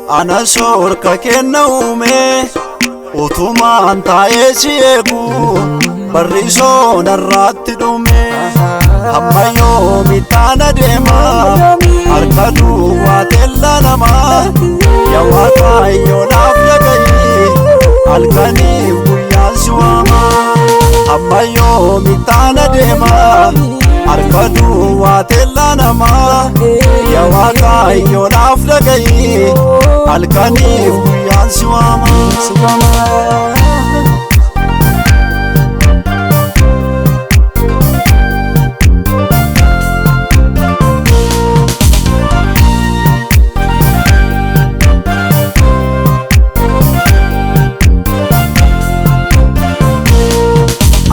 ana sorka kenna uume utumaan taa'ee si eegu barrisoon irratti dhume amma yoomi taana deema harka duwwaa teella namaa yaa Waaqayyo naaf dhaga'i halkaniif guyyaan si waama amma yoomi taana deema harka duwwaa teella namaa yaa Waaqayyo naaf dhaga'i halkaniif guyyaan si waama.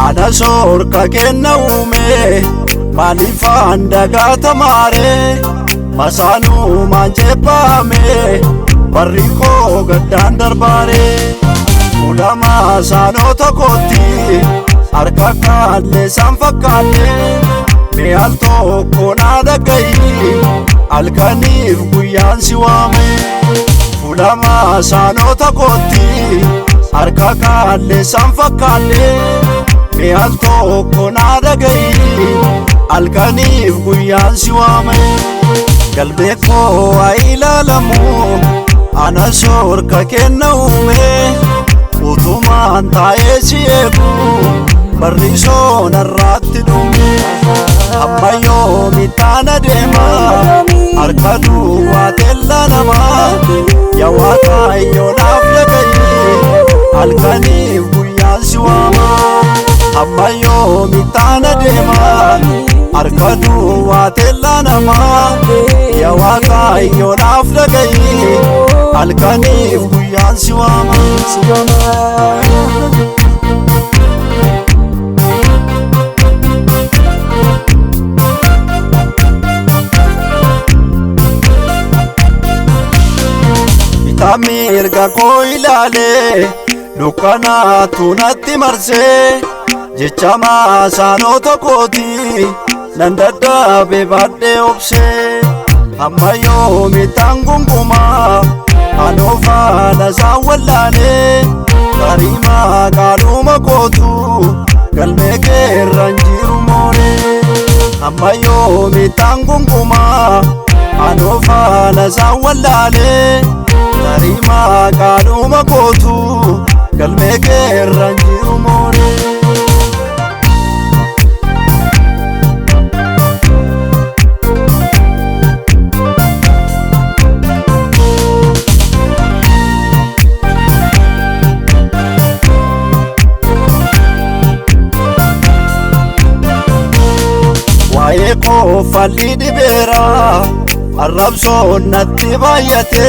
ana sorka kenna uume maaliifaan dagaata maare masaanuu maanjeeffame barri koo gaddaan darbaare fuudhamaa saanota kootti harka kaallee san fakkaanne mee al tokko naa dhaga'i halkaniif guyyaan si waame fuudhamaa saanota kootti harka kaallee san fakkaanne mee al tokko naa dhaga'i halkaniif guyyaan si waame galbee koo haa ilaalamu ana sorka kenna uume utumaan taa'ee si eegu barrisoon irratti dhume amma yoomi taana deema harka duwwaa teella namaa yaa Waaqayyo naaf dhaga'i halkaniif guyyaan si waama amma yoomi taana deema harka duwwaa teella namaa yaa Waaqayyo naaf dhaga'i halkaniif guyyaan si waama. bitaa mirga koo ilaalee dukkanaatu natti marsee jecha maasaanota kooti nan dadhabe baadhee obsee amma yoomi taan gungumaa anoo faana isaan wallaalee tarii maqaaluma kootu galmee keerran jiru mooree amma yoomi taan gungumaa anoo faana isaan wallaalee tarii maqaaluma kootu galmee keerran jiru mooree. waa'ee koo falli dhibeera arrabsoon natti baay'ate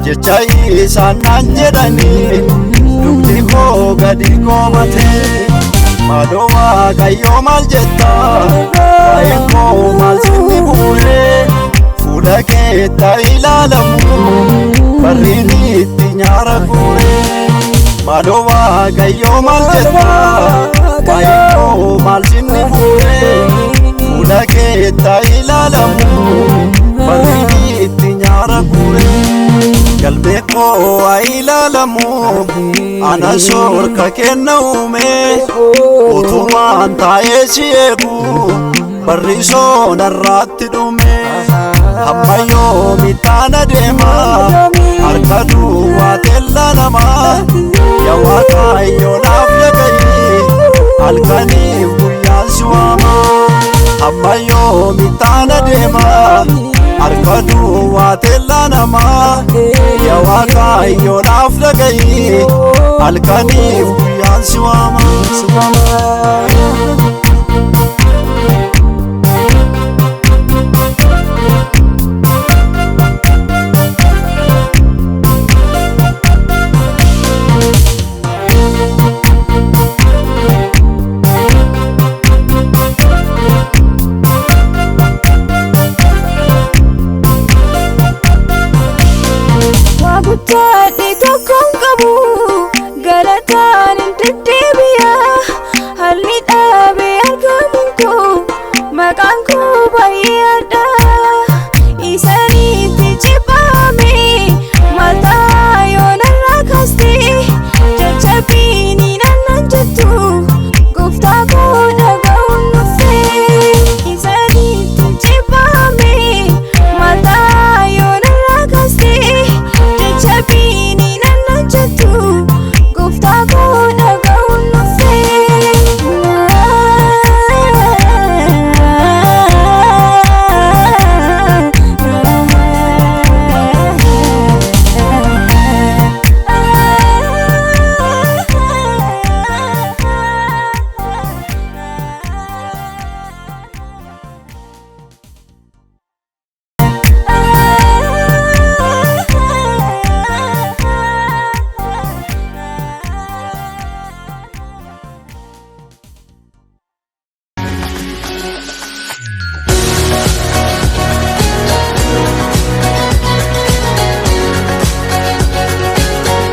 jecha isaan naan jedhanii dubbi koo gadi goomate maaloo Waaqayyo maal jetta waa'ee koo maal sinni bu'e fuula keetta ilaalamu barriin itti nyaara guure maaloo Waaqayyo maal jetta waa'ee koo maal sinni bu'e fuula keetta ilaalamu barriin itti nyaara guure galbee koo haa ilaalamu ana sorka kenna uume utumaan taa'ee si eegu barrisoon irratti dhume amma yoomi taana deema harka duwwaa teella namaa yaa Waaqayyo naaf dhaga'i halkaniif guyyaan si waama amma yoomi taana deema harka duwwaa teella namaa yaa Waaqayyo naaf dhaga'i halkaniif guyyaan si waama. Tadi tokkon qabu galataan deddeebi'a halli dhaabee argamuun koo maqaan koo baay'ee